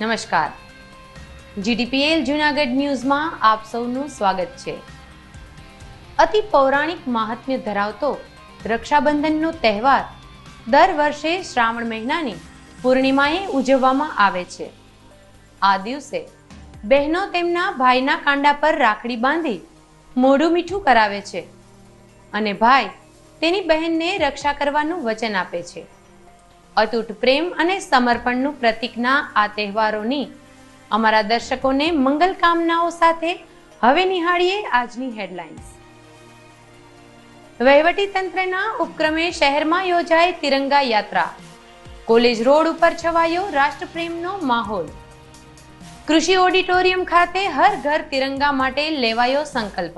નમસ્કાર, જીડીપીએલ જૂનાગઢ ન્યૂઝમાં આપ સૌનું સ્વાગત છે। અતિ પૌરાણિક મહાત્મ્ય ધરાવતો રક્ષાબંધનનો તહેવાર દર વર્ષે શ્રાવણ મહિનાની પૂર્ણિમાએ ઉજવવામાં આવે છે। આ દિવસે બહેનો તેમના ભાઈના કાંડા પર રાખડી બાંધી મોઢું મીઠું કરાવે છે અને ભાઈ તેની બહેનને રક્ષા કરવાનું વચન આપે છે। અતૂટ પ્રેમ અને સમર્પણનું પ્રતીકના આ તહેવારોની અમારા દર્શકોને મંગલ કામનાઓ સાથે હવે નિહાળીએ આજની હેડલાઇન્સ। વહીવટી તંત્રના ઉપક્રમે શહેરમાં યોજાઈ તિરંગા યાત્રા, કોલેજ રોડ ઉપર છવાયો રાષ્ટ્રપ્રેમનો માહોલ। કૃષિ ઓડિટોરિયમ ખાતે હર ઘર તિરંગા માટે લેવાયો સંકલ્પ।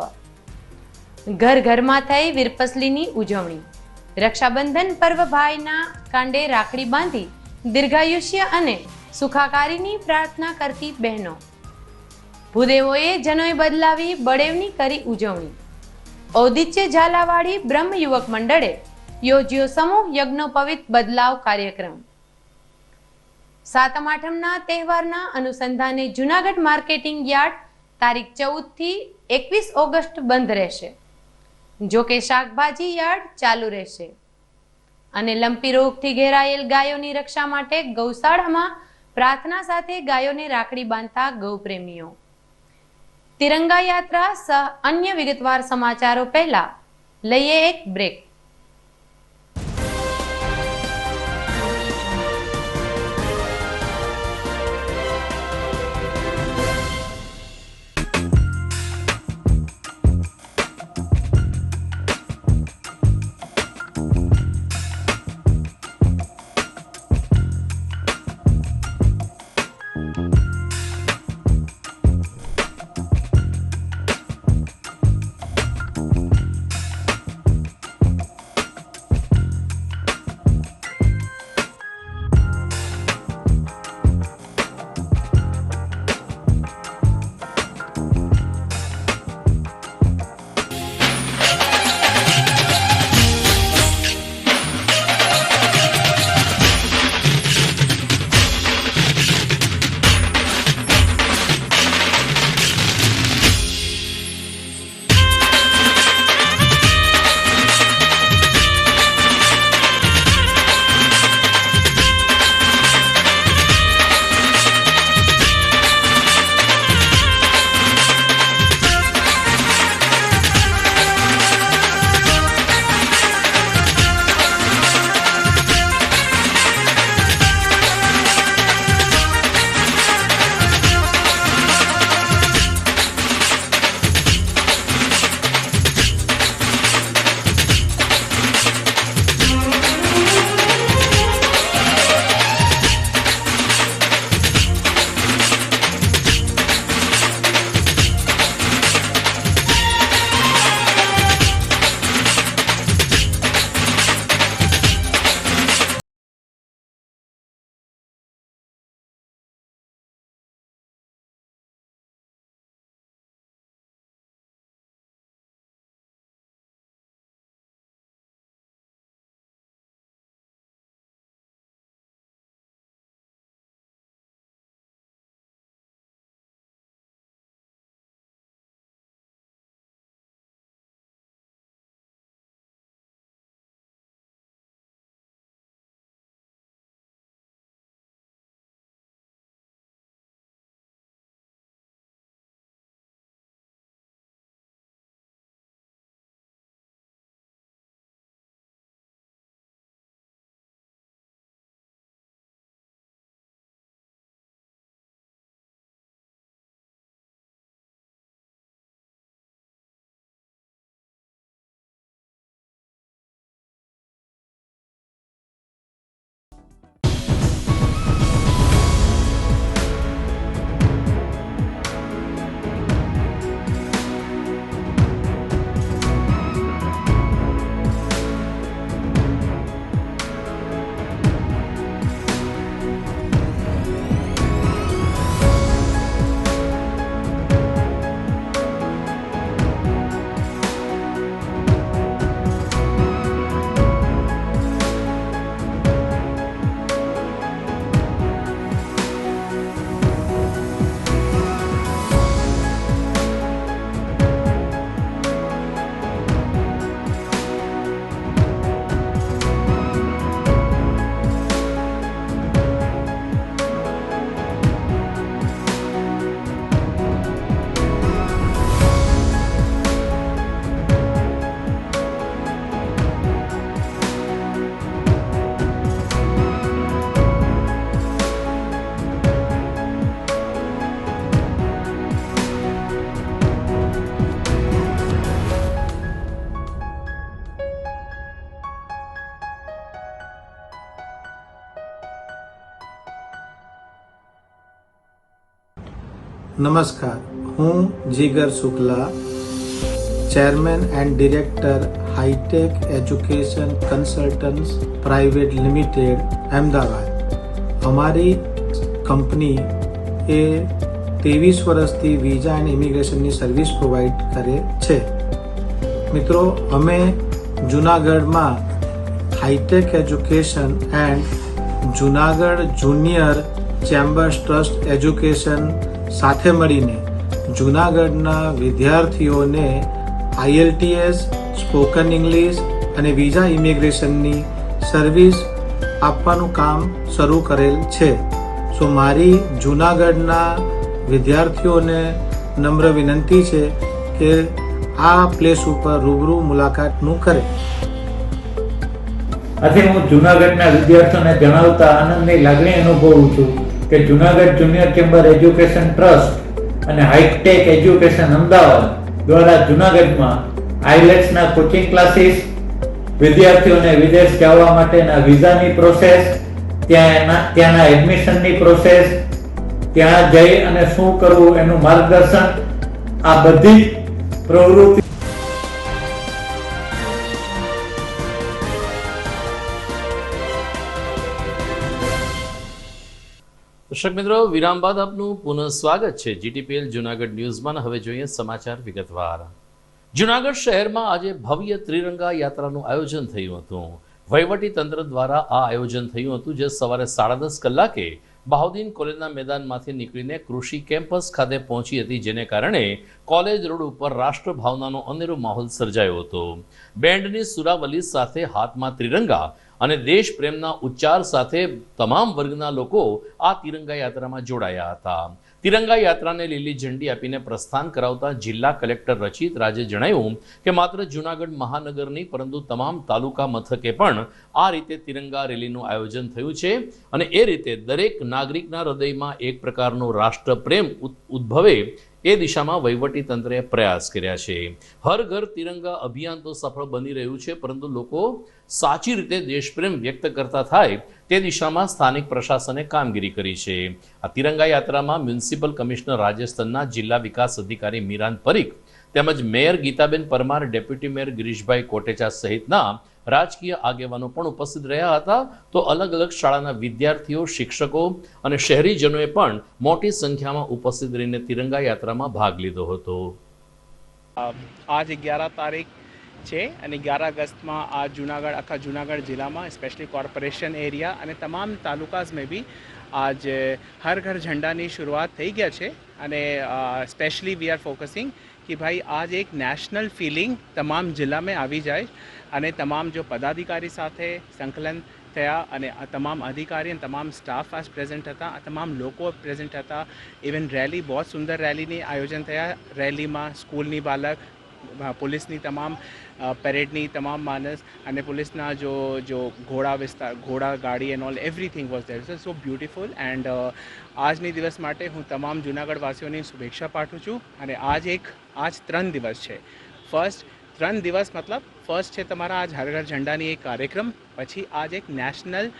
ઘર ઘરમાં થઈ વીરપસલીની ઉજવણી। રક્ષાબંધન પર્વ ભાઈના કાંડે રાખડી બાંધી દીર્ઘાયુષ્ય અને સુખાકારીની પ્રાર્થના કરતી બહેનો। ભૂદેવોએ જનોઈ બદલાવી બળેવની કરી ઉજવણી। ઔદિત્ય ઝાલાવાડી બ્રહ્મ યુવક મંડળે યોજ્યો સમૂહ યજ્ઞોપવિત બદલાવ કાર્યક્રમ। સાતમ આઠમના તહેવારના અનુસંધાને જૂનાગઢ માર્કેટિંગ યાર્ડ તારીખ 14 થી 21 ઓગસ્ટ બંધ રહેશે। જો કે શાકભાજી યાર્ડ ચાલુ રહેશે અને લંપી રોગથી ઘેરાયેલ ગાયોની રક્ષા માટે ગૌશાળામાં પ્રાર્થના સાથે ગાયોને રાખડી બાંધતા ગૌપ્રેમીઓ। તિરંગા યાત્રા સહ અન્ય વિગતવાર સમાચારો પહેલા લઈએ એક બ્રેક। નમસ્કાર, હું Jigar Shukla, chairman and director Hi Tech Education Consultants Private Limited, Ahmedabad. અમારી કંપની એ 23 વર્ષથી વિઝા એન્ડ ઇમિગ્રેશનની સર્વિસ પ્રોવાઈડ કરે છે. મિત્રો, અમે જૂનાગઢમાં Hi Tech Education and Junagadh Junior Chambers Trust Education સાથે મળીને જૂનાગઢના વિદ્યાર્થીઓને IELTS, સ્પોકન ઇંગ્લિશ અને વિઝા ઇમિગ્રેશનની સર્વિસ આપવાનું કામ શરૂ કરેલ છે. સો મારી જૂનાગઢના વિદ્યાર્થીઓને નમ્ર વિનંતી છે કે આ પ્લેસ ઉપર રૂબરૂ મુલાકાતનું કરે. આથી હું જૂનાગઢના વિદ્યાર્થીઓને જણાવતા આનંદની લાગણી અનુભવું છું કે Junagadh junior chamber education trust અને હાઈટેક એજ્યુકેશન અમદાવાદ દ્વારા જૂનાગઢમાં IELTSના કોચિંગ ક્લાસીસ, વિદ્યાર્થીઓને વિદેશ જવા માટેના વિઝાની પ્રોસેસ, ત્યાંના એડમિશનની પ્રોસેસ, ત્યાં જઈ અને શું કરવું એનું માર્ગદર્શન, આ બધી પ્રવૃત્તિ દર્શક મિત્રો, વિરામ બાદ આપનું પુનઃ સ્વાગત છે GTPL જૂનાગઢ ન્યૂઝમાં. હવે જોઈએ સમાચાર વિગતવાર. જૂનાગઢ શહેરમાં આજે ભવ્ય ત્રિરંગા યાત્રાનું આયોજન થયું હતું. વહીવટી તંત્ર દ્વારા આ આયોજન થયું હતું, જે સવારે 10:30 કલાકે બહાઉદ્દીન કોલેજના મેદાનમાંથી નીકળીને કૃષિ કેમ્પસ ખાતે પહોંચી હતી, જેને કારણે કોલેજ રોડ ઉપર રાષ્ટ્રભાવનાનો અનેરો માહોલ સર્જાયો હતો. બેન્ડની સુરાવલી સાથે હાથમાં ત્રિરંગા અને દેશ પ્રેમના ઉચ્ચાર સાથે તમામ વર્ગના લોકો આ તિરંગા યાત્રામાં જોડાયા હતા. તિરંગા યાત્રાને લીલી ઝંડી આપીને પ્રસ્થાન કરાવતા જિલ્લા કલેક્ટર રચિત રાજે જણાવ્યું કે માત્ર જૂનાગઢ મહાનગર નહીં, પરંતુ તમામ તાલુકા મથકે પણ આ રીતે તિરંગા રેલીનું આયોજન થયું છે અને એ રીતે દરેક નાગરિકના હૃદયમાં એક પ્રકારનો રાષ્ટ્રપ્રેમ ઉદ્ભવે એ દિશામાં વહીવટી તંત્રએ પ્રયાસ કર્યા છે. હર ઘર તિરંગા અભિયાન તો સફળ બની રહ્યું છે, પરંતુ લોકો સાચી રીતે દેશપ્રેમ વ્યક્ત કરતા થાય તે દિશામાં સ્થાનિક પ્રશાસને કામગીરી કરી છે. આ તિરંગા યાત્રામાં મ્યુનિસિપલ કમિશનર રાજસ્થાનના જિલ્લા વિકાસ અધિકારી મીરાન પરીખ તેમજ mayor Gitaben Parmar, deputy mayor Girishbhai Kotecha સહિતના રાજકીય આગેવાનો પણ ઉપસ્થિત રહ્યા હતા. તો અલગ અલગ શાળાના વિદ્યાર્થીઓ, શિક્ષકો અને શહેરીજનોએ પણ મોટી સંખ્યામાં ઉપસ્થિત રહીને તિરંગા યાત્રામાં ભાગ લીધો હતો. आज 11 तारीख છે અને 11 અગસ્ટમાં આ જૂનાગઢ, આખા જૂનાગઢ જિલ્લામાં સ્પેશિયલી કોર્પોરેશન એરિયા અને તમામ તાલુકાસ મેં બી આજ હર ઘર ઝંડાની શરૂઆત થઈ ગયા છે. અને સ્પેશિયલી વી આર ફોકસિંગ कि भाई आज एक नेशनल फीलिंग तमाम जिला में આવી જાય અને તમામ જો પદાધિકારી સાથે સંકલન થયા અને તમામ અધિકારી અને તમામ સ્ટાફ આજ પ્રેઝન્ટ હતા, તમામ લોકો પ્રેઝન્ટ હતા. ઇવન રેલી, બહુ સુંદર રેલીની આયોજન થયા. રેલીમાં સ્કૂલની બાળક, પોલીસની તમામ પેરેડની તમામ માણસ અને પોલીસના જો ઘોડા ગાડી and all, everything was there. So beautiful. And આજની દિવસ માટે હું તમામ જૂનાગઢવાસીઓની શુભેચ્છા પાઠવું છું. અને આજ 3 દિવસ છે. ફર્સ્ટ 3 દિવસ મતલબ ફર્સ્ટ છે તમારા આજ હર ઘર ઝંડાની એક કાર્યક્રમ, પછી આજ એક નેશનલ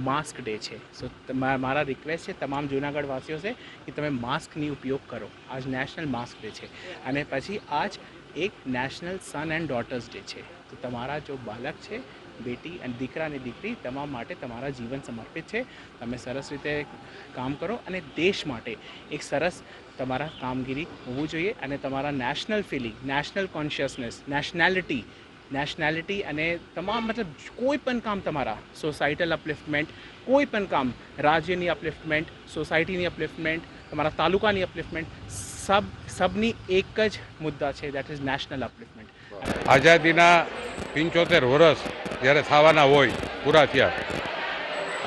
માસ્ક ડે છે. સો મારા રિક્વેસ્ટ છે તમામ જૂનાગઢવાસીઓ છે કે તમે માસ્કની ઉપયોગ કરો. આજ નેશનલ માસ્ક ડે છે. અને પછી આજ એક national son and daughters day છે. તો તમારા જો બાળક છે, બેટી અને દીકરા અને દીકરી, તમામ માટે તમારા જીવન સમર્પિત છે. તમે સરસ રીતે કામ કરો અને દેશ માટે એક સરસ તમારા કામગીરી હોવું જોઈએ. અને તમારા national feeling, national consciousness, nationality અને તમામ મતલબ કોઈ પણ કામ તમારા સોસાયટલ અપલિફ્ટમેન્ટ, કોઈ પણ કામ, રાજ્યની અપલિફ્ટમેન્ટ, સોસાયટીની અપલિફ્ટમેન્ટ, તમારા તાલુકાની અપલિફ્ટમેન્ટ, સબની એક જ મુદ્દા છે, દેટ ઇઝ નેશનલ અપલિફ્ટમેન્ટ. આઝાદીના 75 વર્ષ જ્યારે થવાના હોય, પૂરા થયા,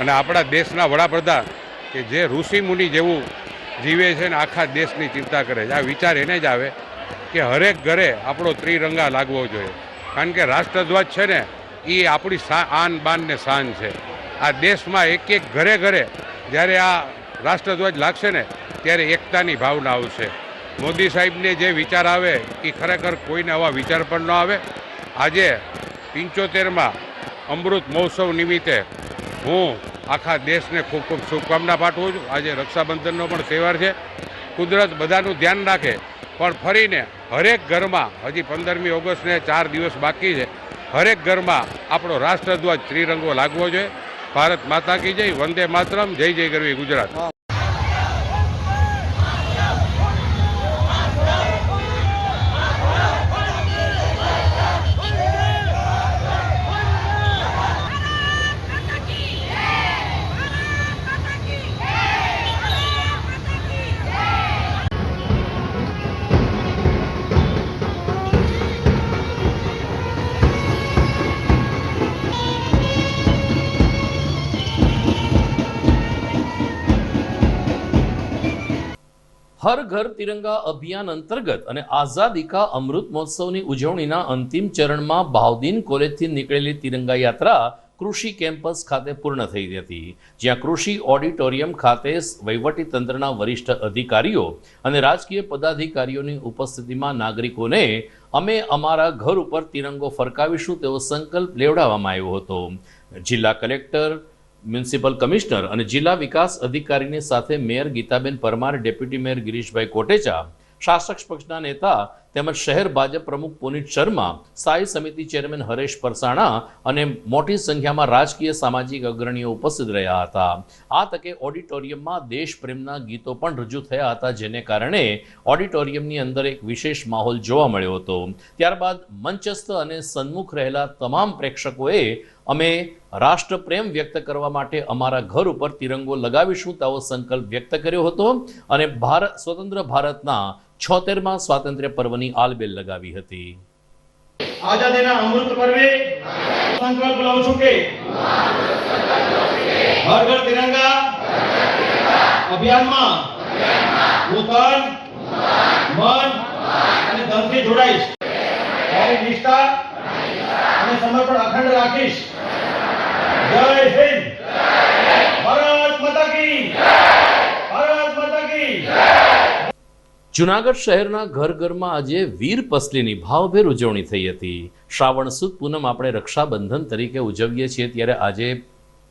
અને આપણા દેશના વડાપ્રધાન કે જે ઋષિમુનિ જેવું જીવે છે ને આખા દેશની ચિંતા કરે છે, આ વિચાર એને જ આવે કે હરેક ઘરે આપણો ત્રિરંગા લાગવો જોઈએ. કારણ કે રાષ્ટ્રધ્વજ છે ને એ આપણી આન બાન ને શાન છે. આ દેશમાં એક એક ઘરે ઘરે જ્યારે આ રાષ્ટ્રધ્વજ લાગશે ને ત્યારે એકતાની ભાવના આવશે. મોદી સાહેબને જે વિચાર આવે એ ખરેખર કોઈને આવા વિચાર પણ ન આવે. આજે 75માં અમૃત મહોત્સવ નિમિત્તે હું આખા દેશને ખૂબ ખૂબ શુભકામના પાઠવું છું. આજે રક્ષાબંધનનો પણ તહેવાર છે કુદરત બધાનું ધ્યાન રાખે, પણ ફરીને હરેક ઘરમાં હજી 15મી ઓગસ્ટને 4 દિવસ બાકી છે, હરેક ઘરમાં આપણો રાષ્ટ્રધ્વજ ત્રિરંગો લાગવો જોઈએ. ભારત માતા કી જય, વંદે માતરમ, જય જય ગરવી ગુજરાત. હર ઘર તિરંગા અભિયાન અંતર્ગત અને આઝાદી કા અમૃત મહોત્સવની ઉજવણીના અંતિમ ચરણમાં ભાવદીન કોલેજથી નીકળેલી તિરંગા યાત્રા કૃષિ કેમ્પસ ખાતે પૂર્ણ થઈ હતી, જ્યાં કૃષિ ઓડિટોરિયમ ખાતે વહીવટી તંત્રના વરિષ્ઠ અધિકારીઓ અને રાજકીય પદાધિકારીઓની ઉપસ્થિતિમાં નાગરિકોને અમે અમારા ઘર ઉપર તિરંગો ફરકાવીશું તેવો સંકલ્પ લેવડાવવામાં આવ્યો હતો. જિલ્લા કલેક્ટર, મ્યુનિસિપલ કમિશનર અને જિલ્લા વિકાસ અધિકારીની સાથે mayor Gitaben Parmar, deputy mayor Girishbhai Kotecha, શાસક પક્ષના નેતા તેમજ શહેર ભાજપ પ્રમુખ પુનિત શર્મા, સ્થાયી સમિતિ ચેરમેન હરેશ પરસાણા અને મોટી સંખ્યામાં રાજકીય સામાજિક અગ્રણીઓ ઉપસ્થિત રહ્યા હતા. આ તકે ઓડિટોરિયમમાં દેશપ્રેમના ગીતો પણ રજૂ થયા હતા, જેને કારણે ઓડિટોરિયમની અંદર એક વિશેષ માહોલ જોવા મળ્યો હતો. ત્યારબાદ મંચસ્થ અને સન્મુખ રહેલા તમામ પ્રેક્ષકોએ અમે રાષ્ટ્રપ્રેમ વ્યક્ત કરવા માટે અમારા ઘર ઉપર તિરંગો લગાવીશું તેવો સંકલ્પ વ્યક્ત કર્યો હતો અને સ્વતંત્ર ભારતના 76મા સ્વાતંત્ર્ય પર્વની આલબેલ લગાવી હતી. આઝાદીના અમૃત પર્વે સંકલ્પ લઉં છું કે હર ઘર તિરંગા અભિયાનમાં હું તન, મન અને ધનથી જોડાઈશ. મારી નિષ્ઠા અને સમર્પણ અખંડ રાખીશ. જય હિન્દ. ભારત માતા કી. ભારત માતા કી. જુનાગઢ શહેરના ઘર ઘરમાં આજે વીર પસલીની ભાવભેર ઉજવણી થઈ હતી. શ્રાવણ સુદ પૂનમ આપણે રક્ષાબંધન તરીકે ઉજવીએ છીએ, ત્યારે આજે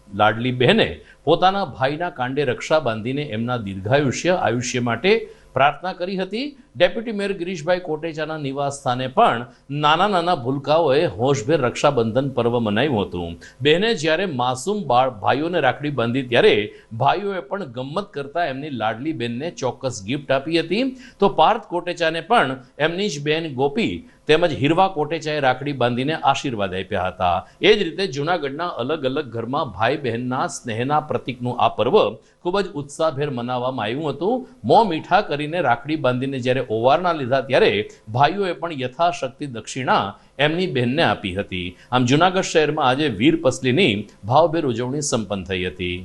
લાડલી બહેને પોતાના ભાઈના કાંડે રક્ષા બાંધીને એમના આયુષ્ય માટે પ્રાર્થના કરી હતી. ડેપ્યુટી મેયર ગિરીશભાઈ કોટેચાના નિવાસ સ્થાને પણ નાના નાના ભૂલકાઓએ હોશભેર રક્ષાબંધન પર્વ મનાવ્યું હતું. બહેને જ્યારે માસૂમ ભાઈઓને રાખડી બાંધી ત્યારે ભાઈઓએ પણ ગમ્મત કરતા એમની લાડલી બહેનને ચોક્કસ ગિફ્ટ આપી હતી. તો પાર્થ કોટેચાને પણ એમની જ બહેન ગોપી તેમજ હીરવા કોટેચાએ રાખડી બાંધીને આશીર્વાદ આપ્યા હતા. એ જ રીતે જૂનાગઢના અલગ અલગ ઘરમાં ભાઈ બહેનના સ્નેહના પ્રતીકનું આ પર્વ ખૂબ જ ઉત્સાહભેર મનાવવામાં આવ્યું હતું. મોં મીઠા કરીને રાખડી બાંધીને જ્યારે ઓવારના લીધા ત્યારે ભાઈઓએ પણ યથાશક્તિ દક્ષિણા એમની બહેનને આપી હતી. આમ જૂનાગઢ શહેરમાં આજે વીર પસલીની ભાવભેર ઉજવણી સંપન્ન થઈ હતી.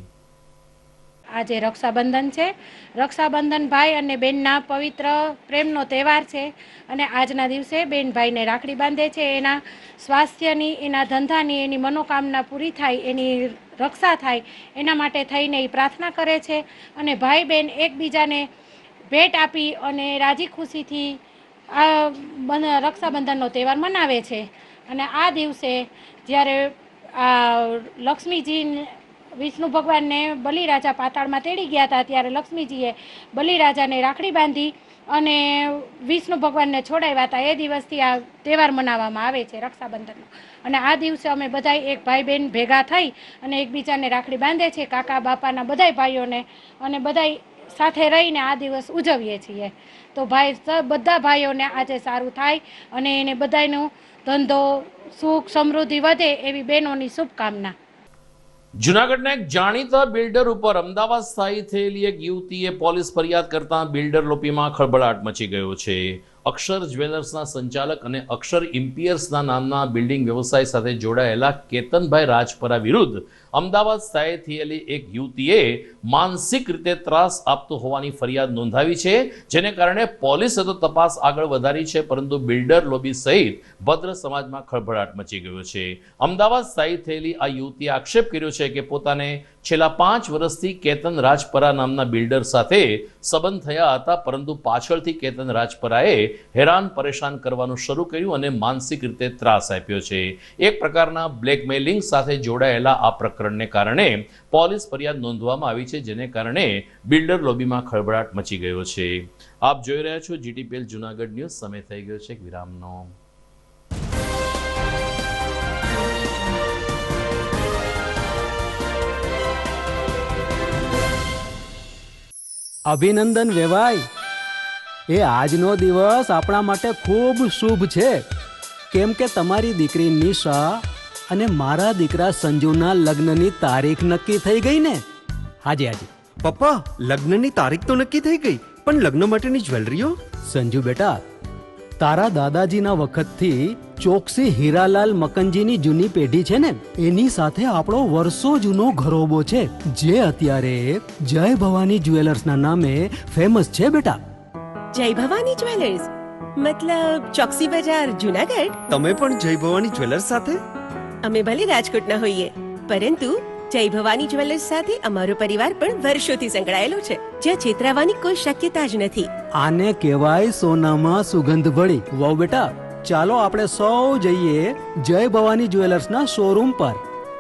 આજે રક્ષાબંધન છે. રક્ષાબંધન ભાઈ અને બહેનના પવિત્ર પ્રેમનો તહેવાર છે અને આજના દિવસે બેન ભાઈને રાખડી બાંધે છે. એના સ્વાસ્થ્યની, એના ધંધાની, એની મનોકામના પૂરી થાય, એની રક્ષા થાય એના માટે થઈને એ પ્રાર્થના કરે છે અને ભાઈ બહેન એકબીજાને ભેટ આપી અને રાજી ખુશીથી આ રક્ષાબંધનનો તહેવાર મનાવે છે. અને આ દિવસે જ્યારે લક્ષ્મીજી વિષ્ણુ ભગવાનને બલિરાજા પાતાળમાં તેડી ગયા હતા, ત્યારે લક્ષ્મીજીએ બલિરાજાને રાખડી બાંધી અને વિષ્ણુ ભગવાનને છોડાવ્યા હતા. એ દિવસથી આ તહેવાર મનાવવામાં આવે છે રક્ષાબંધનનો. અને આ દિવસે અમે બધા એક ભાઈ બહેન ભેગા થઈ અને એકબીજાને રાખડી બાંધે છે, કાકા બાપાના બધાય ભાઈઓને, અને બધાય સાથે રહીને આ દિવસ ઉજવીએ છીએ. તો બધા ભાઈઓને આજે સારું થાય અને એને બધાયનો ધંધો, સુખ, સમૃદ્ધિ વધે એવી બહેનોની શુભકામના. જૂનાગઢના એક જાણીતા બિલ્ડર ઉપર અમદાવાદ સ્થાયી થયેલી એક યુવતીએ પોલીસ ફરિયાદ કરતા બિલ્ડર લોપીમાં ખળભળાટ મચી ગયો છે. અક્ષર જ્વેલર્સના સંચાલક અને અક્ષર ઇમ્પિયર્સના નામના બિલ્ડિંગ વ્યવસાય સાથે જોડાયેલા કેતનભાઈ રાજપરા વિરુદ્ધ અમદાવાદ સ્થાયી થયેલી એક યુવતીએ માનસિક રીતે ત્રાસ આપતો હોવાની ફરિયાદ નોંધાવી છે, જેને કારણે પોલીસે તો તપાસ આગળ વધારી છે, પરંતુ બિલ્ડર લોબી સહિત ભદ્ર સમાજમાં ખળભળાટ મચી ગયો છે. અમદાવાદ સ્થાયી થયેલી આ યુવતીએ આક્ષેપ કર્યો છે કે પોતાને છેલ્લા 5 વર્ષથી કેતન રાજપરા નામના બિલ્ડર સાથે સંબંધ થયા હતા, પરંતુ પાછળથી કેતન રાજપરાએ હેરાન પરેશાન કરવાનું શરૂ કર્યું અને માનસિક રીતે ત્રાસ આપ્યો છે. એક પ્રકારના બ્લેકમેલિંગ સાથે જોડાયેલા આ પ્રકરણને કારણે પોલીસ ફરિયાદ નોંધવામાં આવી છે, જેને કારણે બિલ્ડર લોબીમાં ખળભળાટ મચી ગયો છે. આપ જોઈ રહ્યા છો GTPL જુનાગઢ ન્યૂઝ. સમય થઈ ગયો છે એક વિરામનો. અભિનંદન વેવાઈ, એ આજનો દિવસ આપણા માટે ખૂબ શુભ છે, કેમ કે તમારી દીકરી નિશા અને મારા દીકરા સંજુના લગ્નની તારીખ નક્કી થઈ ગઈ ને. હાજી હાજી પપ્પા, લગ્નની તારીખ તો નક્કી થઈ ગઈ, પણ લગ્ન માટેની જ્વેલરીઓ? સંજુ બેટા, તારા દાદાજીના વખતથી ચોકસી હીરાલાલ મકનજીની જૂની પેઢી છે ને, એની સાથે આપણો વર્ષો જૂનો ઘરોબો છે, જે અત્યારે જય ભવાની જ્વેલર્સના નામે ફેમસ છે બેટા. જય ભવાની જ્વેલર્સ મતલબ ચોકસી બજાર જુનાગઢ? તમે પણ જય ભવાની જ્વેલર્સ સાથે? અમે ભલે રાજકોટના હોઈએ, પરંતુ જય ભવાની જ્વેલર્સ સાથે અમારો પરિવાર પણ વર્ષોથી સંકળાયેલો છે, જ્યાં છેતરાવાની કોઈ શક્યતા જ નથી. આને કહેવાય સોનામાં સુગંધ ભળી. વાવ બેટા, ચાલો આપણે સૌ જઈએ જય ભવાની જ્વેલર્સના શોરૂમ પર.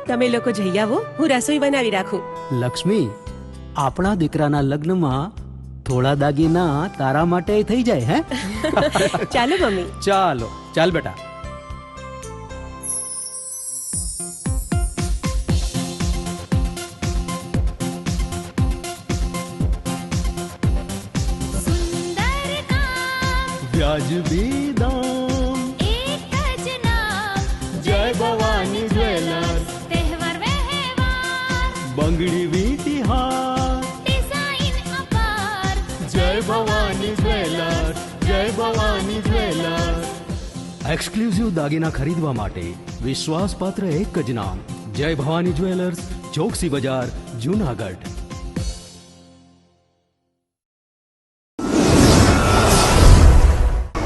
તમે લોકો જઈ આવો, હું રસોઈ બનાવી રાખું. લક્ષ્મી, આપણા દીકરાના લગ્નમાં થોડા દાગીના તારા માટે થઈ જાય. હે ચાલો મમ્મી. ચાલો ચાલ બેટા. વ્યાજબી દામ, એક જ નામ, જય ભવાની જ્વેલર્સ. તહેવાર વ્યવહાર, બંગડી વીટી હાર, ડિઝાઇન અપાર, જય ભવાની જ્વેલર્સ, જય ભવાની જ્વેલર્સ. એક્સક્લુઝિવ દાગીના ખરીદવા માટે વિશ્વાસપાત્ર એક જ નામ, જય ભવાની જ્વેલર્સ, ચોકસી બજાર, જુનાગઢ.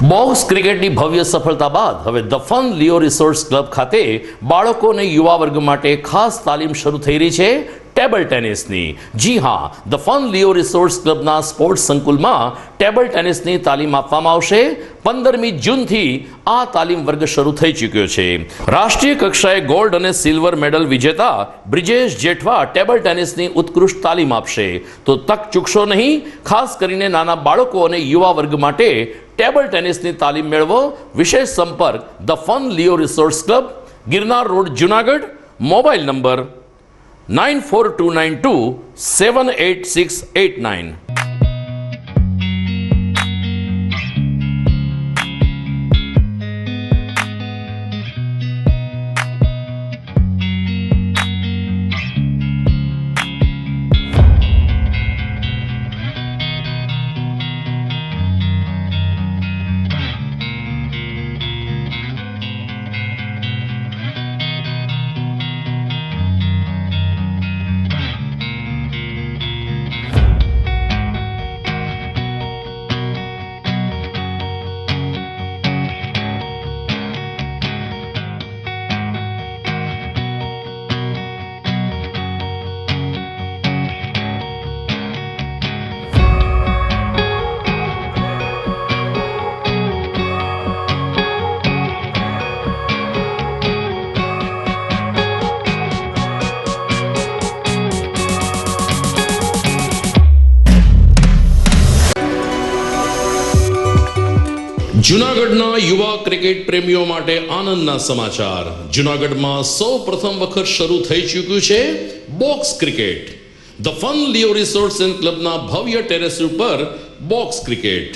બોક્સ ક્રિકેટની ભવ્ય સફળતા બાદ હવે the Fun Leo resource club ખાતે બાળકો અને યુવા વર્ગ માટે ખાસ તાલીમ શરૂ થઈ રહી છે ટેબલ ટેનિસની. જી હા, ધ ફન લિયો રિસોર્સ ક્લબના સ્પોર્ટ્સ સંકુલમાં ટેબલ ટેનિસની તાલીમ આપવામાં આવશે. 15મી જૂનથી આ તાલીમ વર્ગ શરૂ થઈ ચૂક્યો છે. રાષ્ટ્રીય કક્ષાએ ગોલ્ડ અને સિલ્વર મેડલ વિજેતા બ્રિજેશ જેઠવા ટેબલ ટેનિસની ઉત્કૃષ્ટ તાલીમ આપશે. તો તક ચૂકશો નહીં. ખાસ કરીને નાના બાળકો અને યુવા વર્ગ માટે ટેબલ ટેનિસની તાલીમ મેળવો. વિશેષ સંપર્ક the Fun Leo resource club, Girnar road, Junagadh. Mobile number 9429278689. જૂનાગઢના યુવા ક્રિકેટ પ્રેમીઓ માટે આનંદના સમાચાર. જૂનાગઢમાં સૌ પ્રથમ વખત શરૂ થઈ ચૂક્યું છે box cricket. The Fun Leo Resource and ક્લબના ભવ્ય ટેરેસ ઉપર બોક્સ ક્રિકેટ.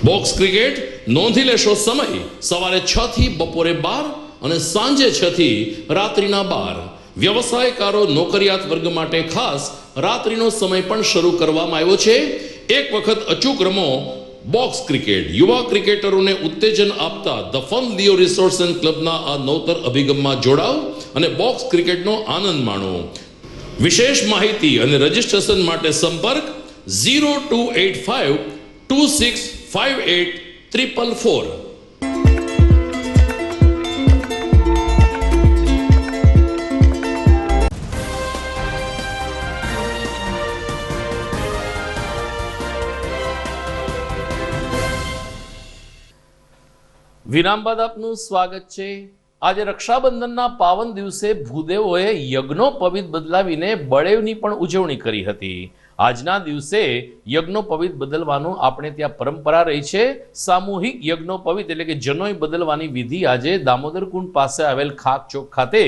બોક્સ ક્રિકેટ નોંધી લેશો સમય સવારે 6 થી બપોરે 12 અને સાંજે 6 થી રાત્રિના 12. વ્યવસાયકારો, નોકરિયાત વર્ગ માટે ખાસ રાત્રિનો સમય પણ શરૂ કરવામાં આવ્યો છે. એક વખત અચૂક રમો બોક્સ ક્રિકેટ. યુવા ક્રિકેટરોને ઉત્તેજન આપતા the Fun Leo Resource and ક્લબના આ નવતર અભિગમમાં જોડાઓ અને બોક્સ ક્રિકેટનો આનંદ માણો. વિશેષ માહિતી અને રજીસ્ટ્રેશન માટે સંપર્ક 0285 2658 444. વિરામ બાદ આપનું સ્વાગત છે. આજે રક્ષાબંધનના પાવન દિવસે ભૂદેવોએ યજ્ઞોપવિત બદલાવીને બળેવની પણ ઉજવણી કરી હતી. આજના દિવસે યજ્ઞોપવિત બદલવાનું આપણે ત્યાં પરંપરા રહી છે. સામૂહિક યજ્ઞોપવિત એટલે કે જનોઈ બદલવાની વિધિ આજે દામોદર કુંડ પાસે આવેલ ખાક ચોક ખાતે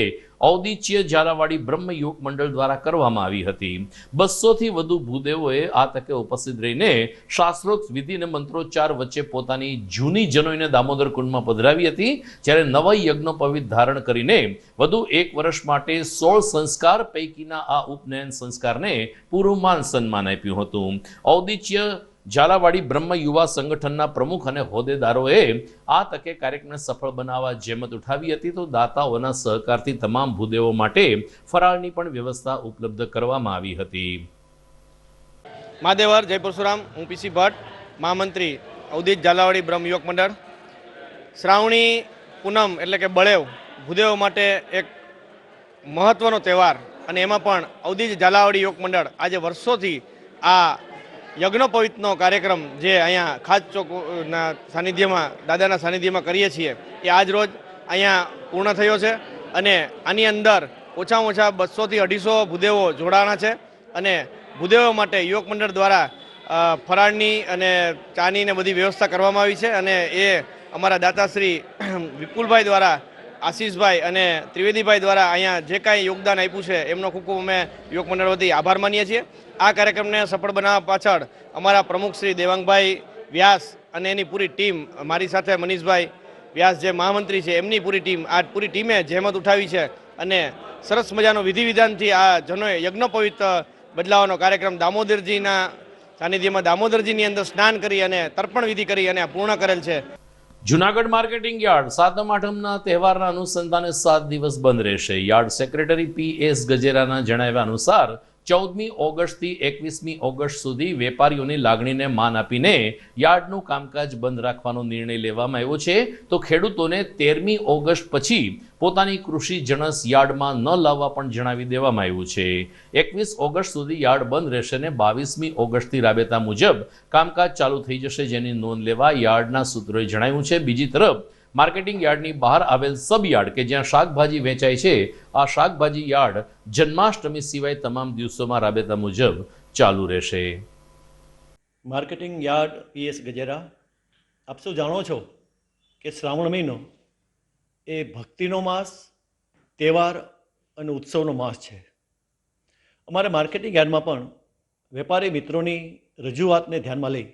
ઔદિચ્ય ઝાલાવાડી બ્રહ્મ યોગ મંડળ દ્વારા કરવામાં આવી હતી. 200થી વધુ ભૂદેવોએ આ તકે ઉપસ્થિત રહીને શાસ્ત્રોક્ત વિધિ અને મંત્રોચ્ચાર વચ્ચે પોતાની જૂની જનોઈને દામોદર કુંડમાં પધરાવી હતી. જ્યારે નવા યજ્ઞોપવિત ધારણ કરીને વધુ 1 વર્ષ માટે 16 સંસ્કાર પૈકીના આ ઉપનયન સંસ્કારને પૂરું માન સન્માન આપ્યું હતું. ઔદિચ્ય ઝાલાવાડી બ્રહ્મ યુવા સંગઠનના પ્રમુખ અને હોદ્દેદારોએ આ તકે કાર્યક્રમને સફળ બનાવવા જહેમત ઉઠાવી હતી. તો દાતાઓના સહકારથી તમામ ભૂદેવો માટે ફરાળની પણ વ્યવસ્થા ઉપલબ્ધ કરવામાં આવી હતી. મહાદેવર જય પરશુરામ. હું પીસી ભટ્ટ, મહામંત્રી ઔદિચ્ય ઝાલાવાડી બ્રહ્મ યુવક મંડળ. શ્રાવણી પૂનમ એટલે કે બળેવ ભૂદેવો માટે એક મહત્વનો તહેવાર, અને એમાં પણ ઔદિચ્ય ઝાલાવાડી યુવક મંડળ આજે વર્ષોથી આ યજ્ઞોપવિતનો કાર્યક્રમ જે અહીંયા ખાસ ચોકના સાનિધ્યમાં દાદાના સાનિધ્યમાં કરીએ છીએ એ આજ રોજ અહીંયા પૂર્ણ થયો છે. અને આની અંદર ઓછામાં ઓછા 200થી 250 ભૂદેવો જોડાણા છે. અને ભૂદેવો માટે યુવક મંડળ દ્વારા ફરાળની અને ચાની ને બધી વ્યવસ્થા કરવામાં આવી છે. અને એ અમારા દાતાશ્રી વિપુલભાઈ દ્વારા, આશીષભાઈ અને ત્રિવેદીભાઈ દ્વારા અહીંયા જે કાંઈ યોગદાન આપ્યું છે એમનો ખૂબ ખૂબ અમે યુવક મંડળ વતી આભાર માનીએ છીએ. આ કાર્યક્રમને સફળ બનાવવા પાછળ અમારા પ્રમુખ શ્રી દેવાંગભાઈ વ્યાસ અને એની પૂરી ટીમ, મારી સાથે મનીષભાઈ વ્યાસ જે મહામંત્રી છે એમની પૂરી ટીમ, આ પૂરી ટીમે જહેમત ઉઠાવી છે. અને સરસ મજાનો વિધિ વિધાનથી આ જનોએ યજ્ઞોપવિત બદલાવાનો કાર્યક્રમ દામોદરજીના સાનિધ્યમાં દામોદરજીની અંદર સ્નાન કરી અને તર્પણ વિધિ કરી અને પૂર્ણ કરેલ છે. જૂનાગઢ માર્કેટિંગ યાર્ડ સાતમ આઠમના તહેવારના અનુસંધાને 7 દિવસ બંધ રહેશે. યાર્ડ સેક્રેટરી PS ગજેરાના જણાવ્યા અનુસાર 14મી ઓગસ્ટથી 21મી ઓગસ્ટ સુધી વેપારીઓની લાગણીને માન આપીને યાર્ડનું કામકાજ બંધ રાખવાનો નિર્ણય લેવામાં આવ્યો છે. તો ખેડૂતોને 13મી ઓગસ્ટ પછી પોતાની કૃષિ જણસ યાર્ડમાં ન લાવવા પણ જણાવી દેવામાં આવ્યું છે. 21 ઓગસ્ટ સુધી યાર્ડ બંધ રહેશે અને 22મી ઓગસ્ટથી રાબેતા મુજબ કામકાજ ચાલુ થઈ જશે, જેની નોંધ લેવા યાર્ડના સૂત્રોએ જણાવ્યું છે. બીજી તરફ માર્કેટિંગ યાર્ડની બહાર આવેલ સબ યાર્ડ કે જ્યાં શાકભાજી વેચાય છે, આ શાકભાજી યાર્ડ જન્માષ્ટમી સિવાય તમામ દિવસોમાં રાબેતા મુજબ ચાલુ રહેશે. Marketing yard PS Gajera. આપ સૌ જાણો છો કે શ્રાવણ મહિનો એ ભક્તિનો માસ, તહેવાર અને ઉત્સવનો માસ છે. અમારે માર્કેટિંગ યાર્ડમાં પણ વેપારી મિત્રોની રજૂઆતને ધ્યાનમાં લઈ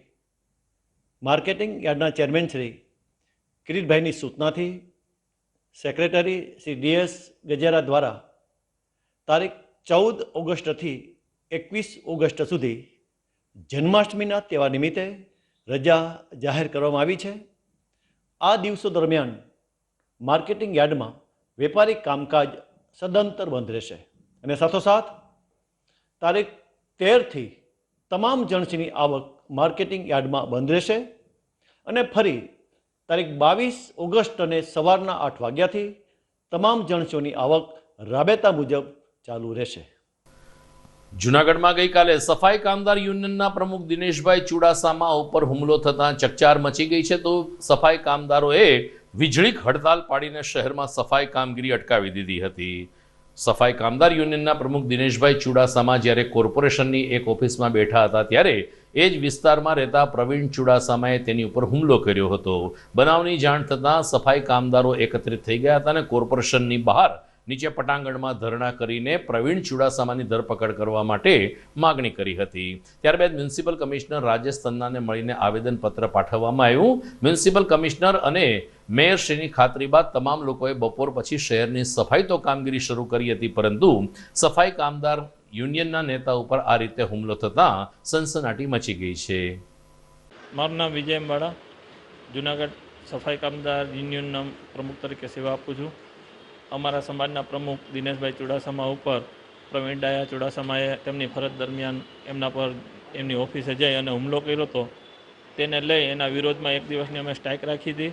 માર્કેટિંગ યાર્ડના ચેરમેન શ્રી કિરીટભાઈની સૂચનાથી સેક્રેટરી શ્રી DS ગજેરા દ્વારા તારીખ 14 ઓગસ્ટથી 21 ઓગસ્ટ સુધી જન્માષ્ટમીના તહેવાર નિમિત્તે રજા જાહેર કરવામાં આવી છે. આ દિવસો દરમિયાન માર્કેટિંગ યાર્ડમાં વેપારી કામકાજ સદંતર બંધ રહેશે. અને સાથોસાથ તારીખ 13થી તમામ જણસીની આવક માર્કેટિંગ યાર્ડમાં બંધ રહેશે. અને ફરી તારીખ 22 ઓગસ્ટ અને સવારના 8 વાગ્યાથી તમામ જણસીઓની આવક રાબેતા મુજબ ચાલુ રહેશે. જૂનાગઢમાં ગઈકાલે સફાઈ કામદાર યુનિયનના પ્રમુખ દિનેશભાઈ ચુડાસામા ઉપર હુમલો થતાં ચકચાર મચી ગઈ છે. તો સફાઈ કામદારોએ વીજળીક હડતાલ પાડીને શહેરમાં સફાઈ કામગીરી અટકાવી દીધી હતી. સફાઈ કામદાર યુનિયનના પ્રમુખ દિનેશભાઈ ચુડાસામા જ્યારે કોર્પોરેશનની એક ઓફિસમાં બેઠા હતા ત્યારે એ જ વિસ્તારમાં રહેતા પ્રવીણ ચુડાસામાએ તેની ઉપર હુમલો કર્યો હતો. બનાવની જાણ થતાં સફાઈ કામદારો એકત્રિત થઈ ગયા હતા અને કોર્પોરેશનની બહાર નીચે પટાંગણમાં ધરણા કરીને પ્રવીણ ચુડાસામાની ધરપકડ કરવા માટે માગણી કરી હતી. ત્યારબાદ મ્યુનિસિપલ કમિશનર રાજેશ તન્નાને મળીને આવેદનપત્ર પાઠવવામાં આવ્યું. મ્યુનિસિપલ કમિશનર અને મેયરશ્રીની ખાતરી બાદ તમામ લોકોએ બપોર પછી શહેરની સફાઈ તો કામગીરી શરૂ કરી હતી, પરંતુ સફાઈ કામદાર યુનિયનના નેતા ઉપર આ રીતે હુમલો થતાં સનસનાટી મચી ગઈ છે. મારું નામ વિજય અંબાડા, જૂનાગઢ સફાઈ કામદાર યુનિયનના પ્રમુખ તરીકે સેવા આપું છું. અમારા સમાજના પ્રમુખ દિનેશભાઈ ચુડાસામા ઉપર પ્રવીણ ડાયા ચુડાસામાએ તેમની ફરજ દરમિયાન એમના પર એમની ઓફિસે જઈ અને હુમલો કર્યો હતો. તેને લઈ એના વિરોધમાં 1 દિવસની અમે સ્ટ્રાઇક રાખી હતી.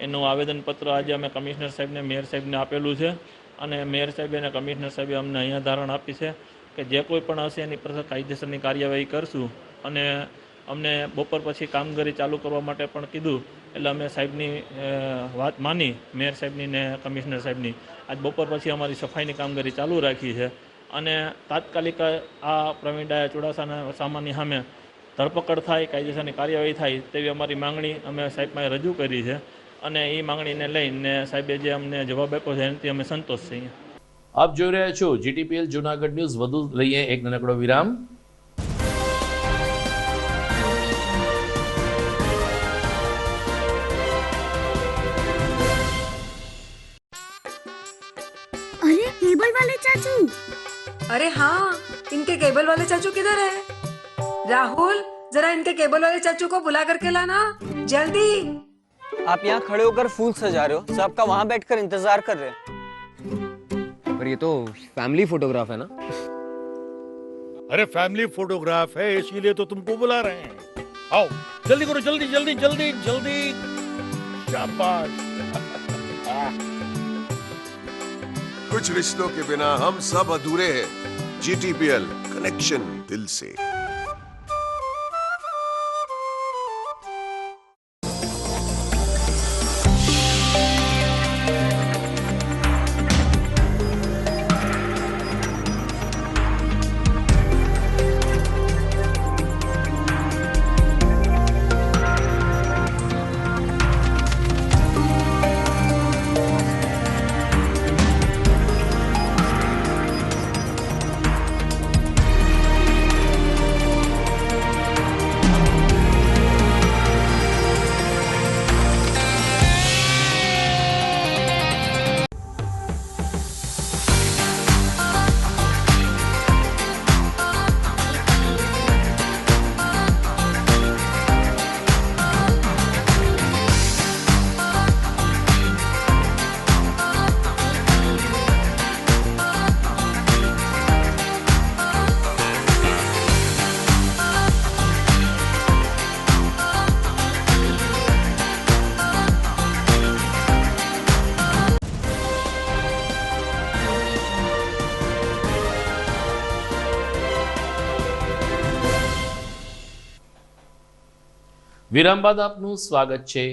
એનું આવેદનપત્ર આજે અમે કમિશનર સાહેબને, મેયર સાહેબને આપેલું છે. અને મેયર સાહેબે અને કમિશનર સાહેબે અમને અહીંયા ધારણ આપી છે કે જે કોઈ પણ હશે એની પર કાયદેસરની કાર્યવાહી કરશું. અને અમને બપોર પછી કામગીરી ચાલુ કરવા માટે પણ કીધું. એટલે અમે સાહેબની વાત માની, મેયર સાહેબની ને કમિશનર સાહેબની. આજ બપોર પછી અમારી સફાઈની કામગીરી ચાલુ રાખી છે અને તાત્કાલિક આ પ્રવીણ ડાયા ચુડાસમાના સામાનની સામે ધરપકડ થાય, કાયદેસરની કાર્યવાહી થાય તેવી અમારી માંગણી અમે સાહેબ પાસે રજૂ કરી છે અને એ માંગણીને લઈને સાહેબે જે અમને જવાબ આપ્યો છે એનાથી અમે સંતોષ છીએ. આપ જોઈ રહ્યા છો જીટીપીએલ જુનાગઢ ન્યૂઝ. વધુ લઈએ એક નાનકડો વિરામ. अरे केबल वाले चाचू, अरे हाँ, इनके केबल वाले चाचू किधर है? राहुल, जरा इनके केबल वाले चाचू को बुला करके लाना जल्दी. आप यहाँ खड़े होकर फूल सजा रहे हो, सबका वहाँ बैठकर इंतजार कर रहे हैं. पर ये तो फैमिली फोटोग्राफ है ना? अरे फैमिली फोटोग्राफ है इसीलिए तो तुमको बुला रहे हैं. आओ जल्दी करो, जल्दी जल्दी जल्दी जल्दी. शाबाश. कुछ रिश्तों के बिना हम सब अधूरे हैं. जीटीपीएल, कनेक्शन दिल से. વિરામ બાદ આપનું સ્વાગત છે.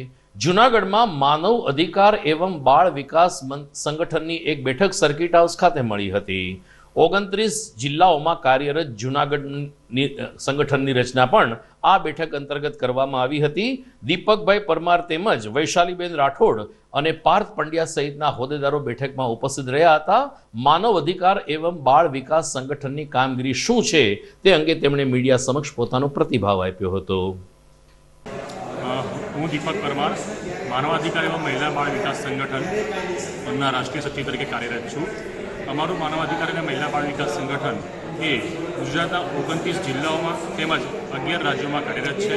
જૂનાગઢમાં માનવ અધિકાર એવં બાળ વિકાસ સંગઠનની એક બેઠક સર્કિટ હાઉસ ખાતે મળી હતી. 29 જિલ્લાઓમાં કાર્યરત જૂનાગઢ સંગઠનની રચના પણ આ બેઠક અંતર્ગત કરવામાં આવી હતી. દીપકભાઈ પરમાર તેમજ વૈશાલીબેન રાઠોડ અને પાર્થ પંડ્યા સહિતના હોદ્દેદારો બેઠકમાં ઉપસ્થિત રહ્યા હતા. માનવ અધિકાર એવં બાળ વિકાસ સંગઠનની કામગીરી શું છે તે અંગે તેમણે મીડિયા સમક્ષ પોતાનો પ્રતિભાવ આપ્યો હતો. હું દીપક પરમાર, માનવાધિકાર એવં મહિલા બાળ વિકાસ સંગઠન એમના રાષ્ટ્રીય સચિવ તરીકે કાર્યરત છું. અમારું માનવાધિકાર અને મહિલા બાળ વિકાસ સંગઠન એ ગુજરાતના 29 જિલ્લાઓમાં તેમજ 11 રાજ્યોમાં કાર્યરત છે.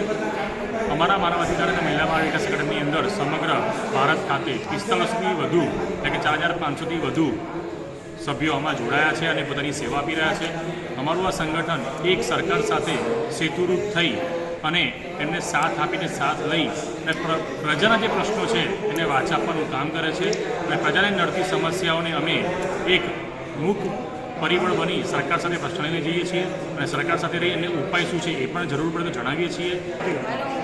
અમારા માનવાધિકાર અને મહિલા બાળ વિકાસ સંગઠનની અંદર સમગ્ર ભારત ખાતે 45થી વધુ એટલે કે 4500થી વધુ સભ્યો આમાં જોડાયા છે અને પોતાની સેવા આપી રહ્યા છે. અમારું આ સંગઠન એક સરકાર સાથે સેતુરૂપ થઈ અને એમને સાથ આપીને સાથ લઈ અને પ્રજાના જે પ્રશ્નો છે એને વાચા આપવાનું કામ કરે છે અને પ્રજાને નડતી સમસ્યાઓને અમે એક મુખ્ય પરિબળ બની સરકાર સાથે પ્રશ્ન લઈને જઈએ છીએ અને સરકાર સાથે રહી એને ઉપાય શું છે એ પણ જરૂર પડે તો જણાવીએ છીએ.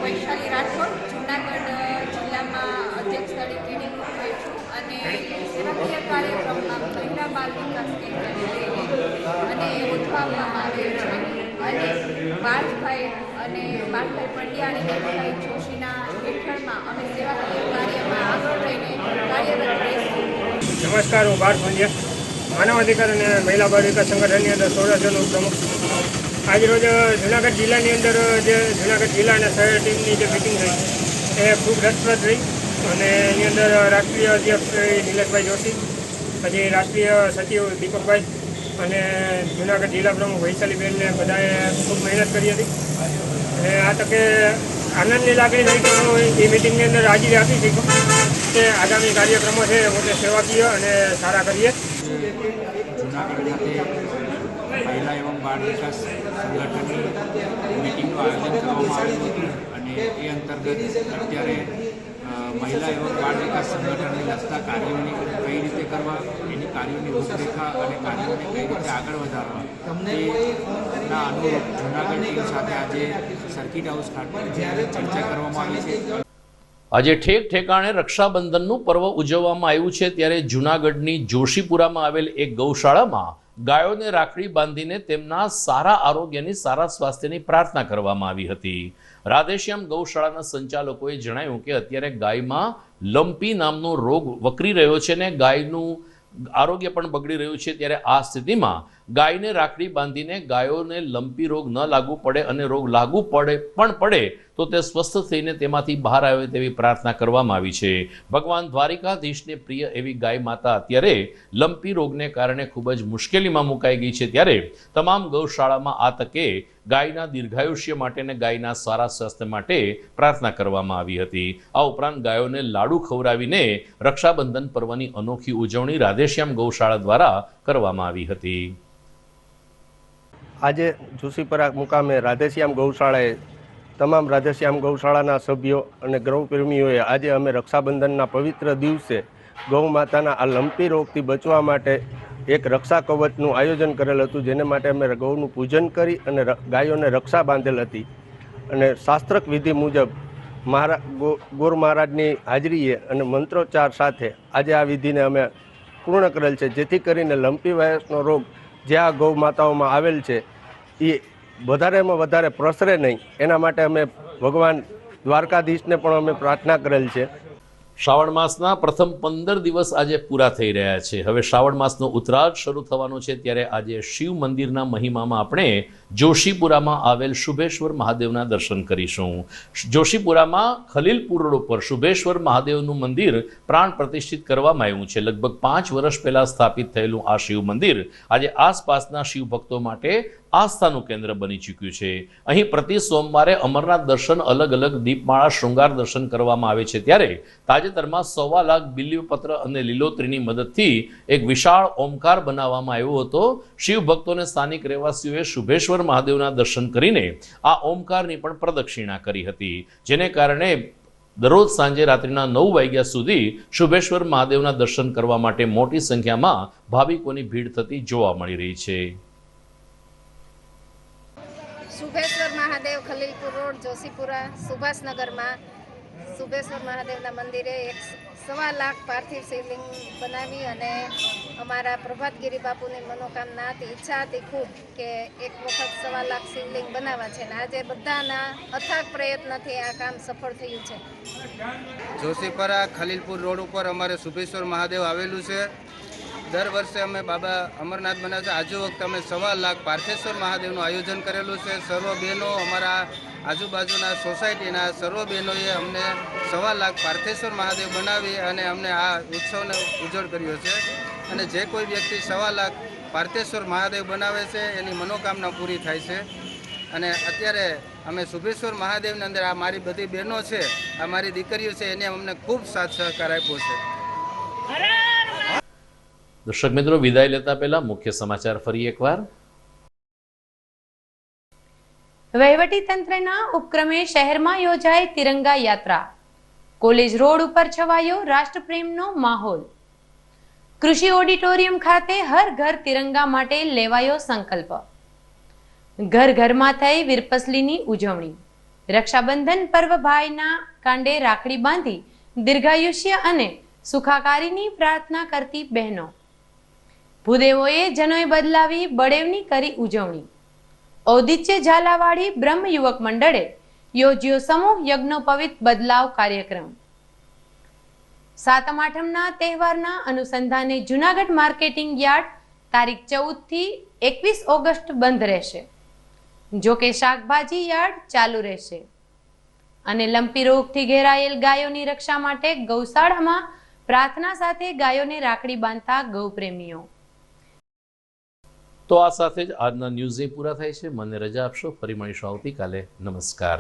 વૈશાલી રાઠોડ, જૂનાગઢ જિલ્લામાં અધ્યક્ષ તરીકે નિમણૂક થઈ છું અને સેવાકીય કાર્યક્રમમાં મહિલા બાળ વિકાસ કેન્દ્ર અને ઉઠવામાં આવેલ છે અને પાર્થભાઈ પંડ્યા અને દેવભાઈ જોશીના હેઠળમાં અમે સેવાકીય કાર્યમાં આગળ રહીને કાર્યરત રહીશું. નમસ્કાર, હું પાર્થ પંડ્યા, માનવ અધિકાર અને મહિલા બાળ વિકાસ સંગઠનની અંદર સૌરાષ્ટ્રનો પ્રમુખ છું. આજરોજ જૂનાગઢ જિલ્લાની અંદર જે જૂનાગઢ જિલ્લા અને શહેર ટીમની જે મિટિંગ થઈ એ ખૂબ રસપ્રદ રહી અને એની અંદર રાષ્ટ્રીય અધ્યક્ષ નિલેશભાઈ જોશી, પછી રાષ્ટ્રીય સચિવ દીપકભાઈ અને જૂનાગઢ જિલ્લા પ્રમુખ વૈશાલીબેનને બધાએ ખૂબ મહેનત કરી હતી. અને આ તકે આનંદની લાગણી થઈ કે હું એ મિટિંગની અંદર હાજરી આપી શક્યો કે આગામી કાર્યક્રમો છે પોતે સેવાકીય અને સારા કરીએ. જૂનાગઢ ખાતે મહિલા એવં બાળ વિકાસ સંગઠનની મિટિંગનું આયોજન કરવામાં આવ્યું હતું અને એ અંતર્ગત અત્યારે મહિલા એવં બાળ વિકાસ સંગઠનને લગતા કાર્યોની કઈ રીતે કરવા, એની કાર્યોની રૂપરેખા અને કાર્યોને કઈ રીતે આગળ વધારવા એના અનુરૂપ જૂનાગઢ ટીમ સાથે આજે સર્કિટ હાઉસ ખાતે ચર્ચા કરવામાં આવી છે. આજે ઠેક ઠેકાણે રક્ષાબંધનનું પર્વ ઉજવવામાં આવ્યું છે, ત્યારે જૂનાગઢની જોશીપુરામાં આવેલ એક ગૌશાળામાં ગાયોને રાખડી બાંધીને તેમના સારા આરોગ્યની, સારા સ્વાસ્થ્યની પ્રાર્થના કરવામાં આવી હતી. રાધેશ્યામ ગૌશાળાના સંચાલકોએ જણાવ્યું કે અત્યારે ગાયમાં લંપી નામનો રોગ વકરી રહ્યો છે ને ગાયનું આરોગ્ય પણ બગડી રહ્યું છે. ત્યારે આ સ્થિતિમાં ગાયને રાખડી બાંધીને ગાયોને લંપી રોગ ન લાગુ પડે અને રોગ લાગુ પડે તો તે સ્વસ્થ થઈને તેમાંથી બહાર આવે તેવી પ્રાર્થના કરવામાં આવી છે. ભગવાન દ્વારિકાધીશને પ્રિય એવી ગાય માતા અત્યારે લંપી રોગને કારણે ખૂબ જ મુશ્કેલીમાં મુકાઈ ગઈ છે. ત્યારે તમામ ગૌશાળામાં આ તકે ગાયના દીર્ઘાયુષ્ય માટે અને ગાયના સારા સ્વાસ્થ્ય માટે પ્રાર્થના કરવામાં આવી હતી. આ ઉપરાંત ગાયોને લાડુ ખવડાવીને રક્ષાબંધન પર્વની અનોખી ઉજવણી રાધેશ્યામ ગૌશાળા દ્વારા કરવામાં આવી હતી. આજે જોશીપુરા મુકામે રાધેશ્યામ ગૌશાળાએ તમામ રાધેશ્યામ ગૌશાળાના સભ્યો અને ગૌપ્રેમીઓએ આજે અમે રક્ષાબંધનના પવિત્ર દિવસે ગૌ માતાના આ લંપી રોગથી બચવા માટે એક રક્ષા કવચનું આયોજન કરેલ હતું, જેને માટે અમે ગૌનું પૂજન કરી અને ગાયોને રક્ષા બાંધેલ હતી. અને શાસ્ત્રક વિધિ મુજબ ગોર મહારાજની હાજરીએ અને મંત્રોચ્ચાર સાથે આજે આ વિધિને અમે પૂર્ણ કરેલ છે, જેથી કરીને લંપી વાયરસનો રોગ જે આ ગૌ માતાઓમાં આવેલ છે એ વધારેમાં વધારે પ્રસરે નહીં, એના માટે અમે ભગવાન દ્વારકાધીશને પણ અમે પ્રાર્થના કરેલ છે. શ્રાવણ માસના પ્રથમ 15 દિવસ આજે પૂરા થઈ રહ્યા છે. હવે શ્રાવણ માસનો ઉત્તરાર્ધ શરૂ થવાનો છે, ત્યારે આજે શિવ મંદિરના મહિમામાં આપણે જોશીપુરામાં આવેલ શુભેશ્વર મહાદેવના દર્શન કરીશું. જોશીપુરામાં ખલીલપુર રોડ ઉપર શુભેશ્વર મહાદેવનું મંદિર પ્રાણ પ્રતિષ્ઠિત કરવામાં આવ્યું છે. લગભગ 5 વર્ષ પહેલા સ્થાપિત થયેલું આ શિવ મંદિર આજે આસપાસના શિવ ભક્તો માટે આસ્થાનું કેન્દ્ર બની ચૂક્યું છે. અહીં પ્રતિ સોમવારે અમરનાથ દર્શન, અલગ અલગ દીપમાળા શૃંગાર દર્શન કરવામાં આવે છે. ત્યારે તાજેતરમાં 1.25 લાખ બિલ્વપત્ર અને લીલોતરીની મદદથી એક વિશાળ ઓમકાર બનાવવામાં આવ્યો હતો. શિવ ભક્તોને સ્થાનિક રહેવાસીઓએ શુભેશ્વર મહાદેવના દર્શન કરીને આ ઓમકારની પણ પ્રદક્ષિણા કરી હતી, જેને કારણે દરરોજ સાંજે રાત્રિના 9 વાગ્યા સુધી શુભેશ્વર મહાદેવના દર્શન કરવા માટે મોટી સંખ્યામાં ભાવિકોની ભીડ થતી જોવા મળી રહી છે. શુભેશ્વર મહાદેવ ખલીલપુર રોડ જોશીપુરા સુભાષનગરમાં શુભેશ્વર મહાદેવના મંદિરે 1.25 લાખ પાર્થિવ શિવલિંગ બનાવી અને અમારા પ્રભાતગીરી બાપુની મનોકામના હતી, ઈચ્છા હતી ખૂબ કે એક વખત 1.25 લાખ શિવલિંગ બનાવવા છે અને આજે બધાના અથાગ પ્રયત્નથી આ કામ સફળ થયું છે. જોશીપુરા ખલીલપુર રોડ ઉપર અમારે શુભેશ્વર મહાદેવ આવેલું છે. દર વર્ષે અમે બાબા અમરનાથ બનાવે છે. આજુ વખતે અમે 1.25 લાખ પાર્થેશ્વર મહાદેવનું આયોજન કરેલું છે. સર્વ બહેનો, અમારા આજુબાજુના સોસાયટીના સર્વ બહેનોએ અમને 1.25 લાખ પાર્થેશ્વર મહાદેવ બનાવી અને અમને આ ઉત્સવને ઉજળ કર્યો છે. અને જે કોઈ વ્યક્તિ 1.25 લાખ પાર્થેશ્વર મહાદેવ બનાવે છે એની મનોકામના પૂરી થાય છે. અને અત્યારે અમે શુભેશ્વર મહાદેવની અંદર આ મારી બધી બહેનો છે, આ મારી દીકરીઓ છે, એને અમને ખૂબ સાથ સહકાર આપ્યો છે. દર્શક મિત્રો, વિદાય લેતા પહેલા મુખ્ય સમાચાર ફરી એકવાર. વહીવટી તંત્રના ઉપક્રમે શહેરમાં યોજાઈ તિરંગા યાત્રા. કોલેજ રોડ ઉપર છવાયો રાષ્ટ્રપ્રેમનો માહોલ. કૃષિ ઓડિટોરિયમ ખાતે હર ઘર તિરંગા માટે લેવાયો સંકલ્પ. ઘર ઘરમાં થઈ વીરપસલીની ઉજવણી. રક્ષાબંધન પર્વ ભાઈના કાંડે રાખડી બાંધી દીર્ઘાયુષ્ય અને સુખાકારીની પ્રાર્થના કરતી બહેનો. ભૂદેવોએ જનોય બદલાવી બળેવની કરી ઉજવણી. ઔદિત્ય ઝાલાવાડી બ્રહ્મ યુવક મંડળે યોજ્યો સમૂહ યજ્ઞોપવિત બદલાવ કાર્યક્રમ. સાતમ આઠમના તહેવારના અનુસંધાને જૂનાગઢ માર્કેટિંગ યાર્ડ તારીખ 14 થી 21 ઓગસ્ટ બંધ રહેશે. જોકે શાકભાજી યાર્ડ ચાલુ રહેશે. અને લંપી રોગથી ઘેરાયેલ ગાયોની રક્ષા માટે ગૌશાળામાં પ્રાર્થના સાથે ગાયોને રાખડી બાંધતા ગૌપ્રેમીઓ. તો આ સાથે જ આજના ન્યૂઝ પૂરા થાય છે. મને રજા આપશો. ફરી મળીશું આવતીકાલે. નમસ્કાર.